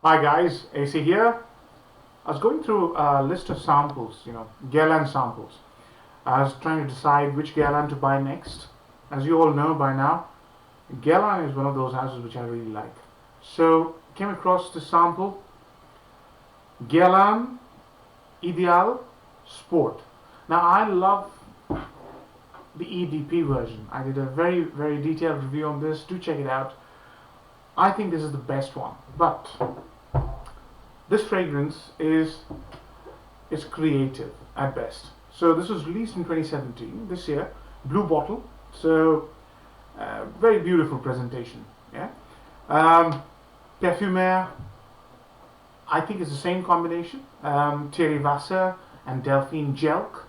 Hi guys, AC here. I was going through a list of samples, Guerlain samples. I was trying to decide which Guerlain to buy next. As you all know by now, Guerlain is one of those houses which I really like. So, came across the sample Guerlain Ideal Sport. Now, I love the EDP version. I did a very detailed review on this. Do check it out. I think this is the best one. But this fragrance is creative at best. So this was released in 2017, this year, blue bottle. So very beautiful presentation. Yeah. Parfumeur, I think it's the same combination. Thierry Vasser and Delphine Jelk,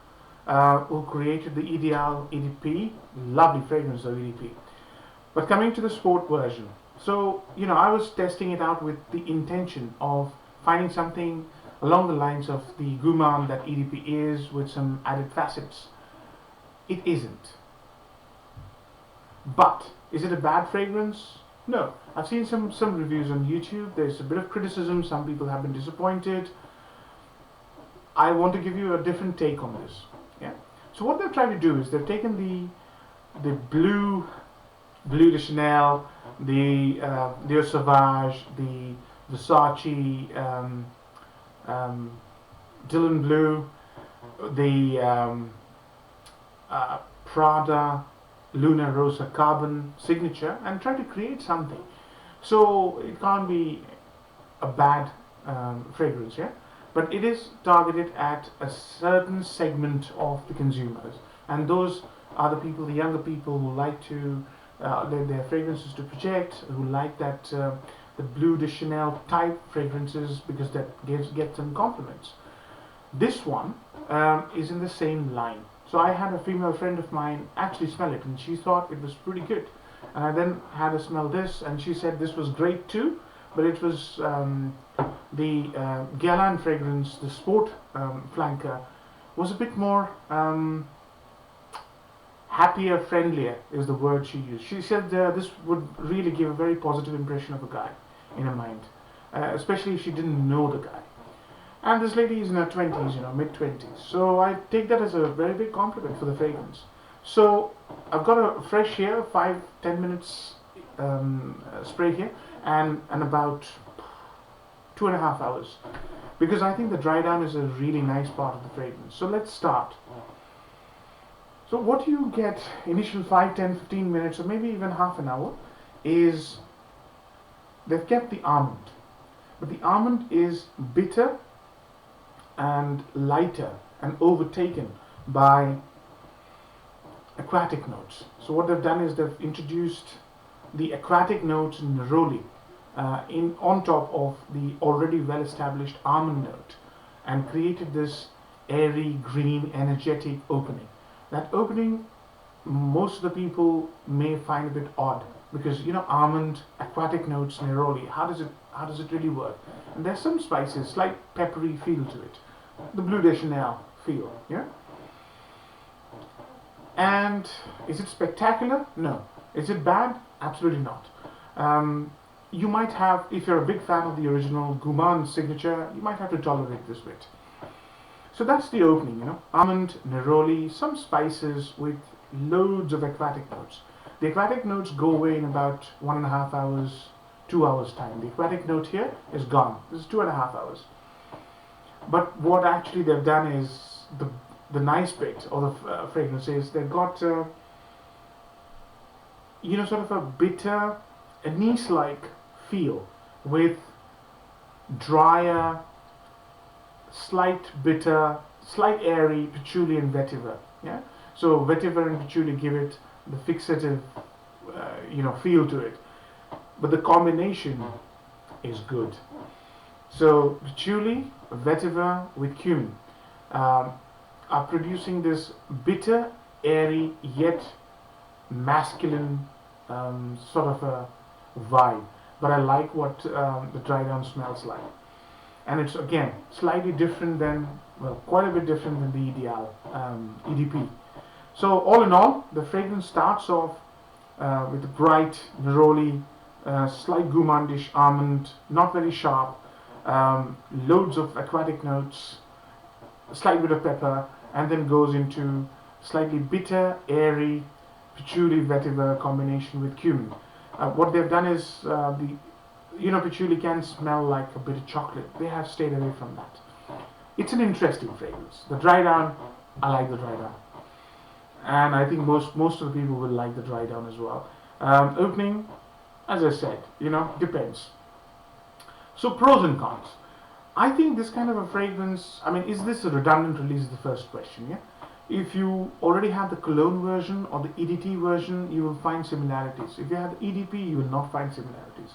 who created the Ideal EDP. Lovely fragrance of EDP. But coming to the sport version, so I was testing it out with the intention of finding something along the lines of the gourmand that EDP is, with some added facets. It isn't. But is it a bad fragrance? No. I've seen some reviews on YouTube. There's a bit of criticism. Some people have been disappointed. I want to give you a different take on this. Yeah. So what they're trying to do is they've taken the blue de Chanel, the Dior Sauvage, the Versace, Dylan Blue, the Prada Luna Rosa Carbon signature, and try to create something. So it can't be a bad fragrance, yeah. But it is targeted at a certain segment of the consumers, and those are the people, the younger people who like to their fragrances to project, who like that the blue de Chanel type fragrances, because that gets them compliments. This one is in the same line. So I had a female friend of mine actually smell it, and she thought it was pretty good. And I then had her smell this, and she said this was great too, but it was the Guerlain fragrance, the sport flanker, was a bit more happier, friendlier is the word she used. She said this would really give a very positive impression of a guy in her mind, especially if she didn't know the guy. And this lady is in her 20s, mid-20s. So I take that as a very big compliment for the fragrance. So I've got a fresh here, 5-10 minutes spray here, and about 2.5 hours, because I think the dry down is a really nice part of the fragrance. So let's start. So what you get initial 5, 10, 15 minutes, or maybe even half an hour, is they've kept the almond. But the almond is bitter and lighter and overtaken by aquatic notes. So what they've done is they've introduced the aquatic notes in neroli on top of the already well-established almond note, and created this airy, green, energetic opening. That opening, most of the people may find a bit odd, because almond, aquatic notes, neroli. How does it really work? And there's some spices, slight peppery feel to it, the bleu de Chanel feel. Yeah. And is it spectacular? No. Is it bad? Absolutely not. You might have, if you're a big fan of the original gourmand signature, you might have to tolerate this bit. So that's the opening, almond, neroli, some spices with loads of aquatic notes. The aquatic notes go away in about 1.5 hours, 2 hours time. The aquatic note here is gone. This is 2.5 hours. But what actually they've done is the nice bit of the fragrance is they've got sort of a bitter, anise-like feel with drier, slight bitter, slight airy patchouli and vetiver. Yeah. So vetiver and patchouli give it the fixative, feel to it. But the combination is good. So patchouli, vetiver with cumin are producing this bitter, airy yet masculine sort of a vibe. But I like what the dry down smells like. And it's again slightly different than, quite a bit different than the Ideal EDP. So all in all, the fragrance starts off with a bright neroli, slight gourmandish almond, not very sharp, loads of aquatic notes, a slight bit of pepper, and then goes into slightly bitter, airy patchouli vetiver combination with cumin. What they've done is patchouli can smell like a bit of chocolate. They have stayed away from that. It's an interesting fragrance. The dry down, I like the dry down, and I think most of the people will like the dry down as well. Opening, as I said, depends. So pros and cons. I think this kind of a fragrance, I mean, is this a redundant release is the first question, yeah? If you already have the cologne version or the EDT version, you will find similarities. If you have the EDP, you will not find similarities.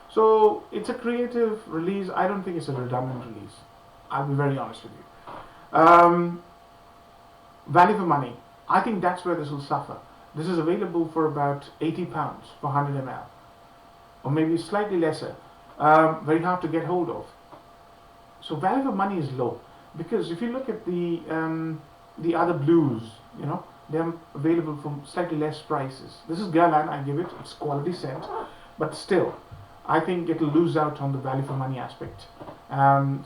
So it's a creative release. I don't think it's a redundant release. I'll be very honest with you. Value for money. I think that's where this will suffer. This is available for about £80 for 100 ml, or maybe slightly lesser. Very hard to get hold of. So value for money is low, because if you look at the other blues, they're available for slightly less prices. This is Guerlain, I give it. It's quality scent, but still, I think it'll lose out on the value for money aspect.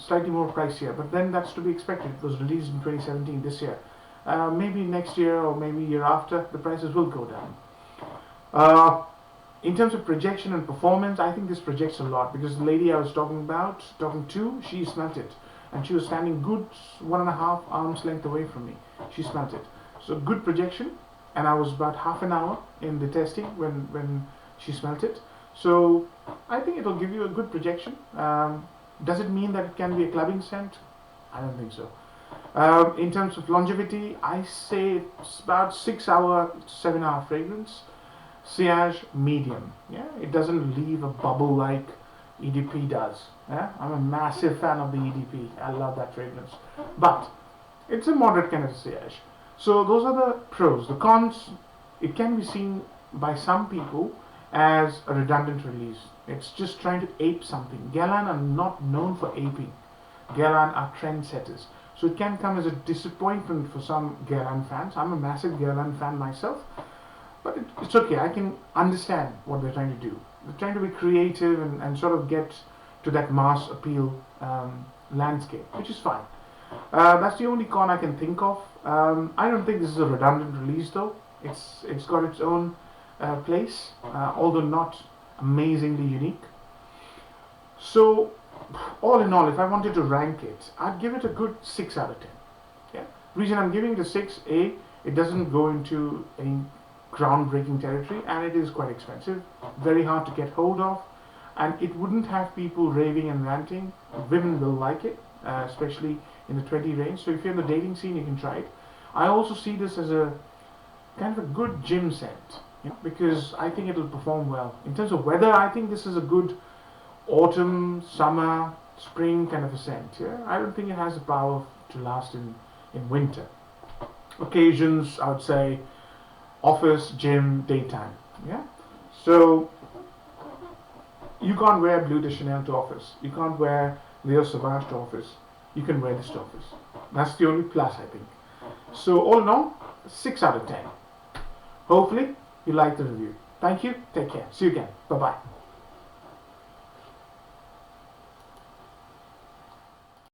Slightly more pricier, but then that's to be expected. It was released in 2017, this year. Maybe next year or maybe year after, the prices will go down. In terms of projection and performance, I think this projects a lot, because the lady I was talking to, she smelt it, and she was standing good 1.5 arms length away from me. She smelt it. So good projection, and I was about half an hour in the testing when she smelt it. So I think it'll give you a good projection. Does it mean that it can be a clubbing scent? I don't think so. In terms of longevity, I say it's about 6 hour, 7 hour fragrance. Sillage medium. Yeah, it doesn't leave a bubble like EDP does. Yeah, I'm a massive fan of the EDP. I love that fragrance. But it's a moderate kind of sillage. So those are the pros. The cons, it can be seen by some people as a redundant release. It's just trying to ape something. Guerlain are not known for aping. Guerlain are trendsetters. So it can come as a disappointment for some Guerlain fans. I'm a massive Guerlain fan myself. But it's okay, I can understand what they're trying to do. They're trying to be creative and sort of get to that mass appeal landscape, which is fine. That's the only con I can think of. I don't think this is a redundant release though. It's got its own place, although not amazingly unique. So all in all, if I wanted to rank it, I'd give it a good 6 out of 10. Yeah. Reason I'm giving it a 6, it doesn't go into any groundbreaking territory, and it is quite expensive, very hard to get hold of, and it wouldn't have people raving and ranting. Women will like it, especially in the 20 range. So if you're in the dating scene, you can try it. I also see this as a kind of a good gym scent, because I think it'll perform well. In terms of weather, I think this is a good autumn, summer, spring kind of a scent. Yeah? I don't think it has the power to last in winter. Occasions, I would say office, gym, daytime. Yeah. So you can't wear Bleu de Chanel to office. You can't wear Leo Sauvage to office. You can wear this to office. That's the only plus, I think. So all in all, 6 out of 10. Hopefully you like the review. Thank you. Take care. See you again. Bye bye.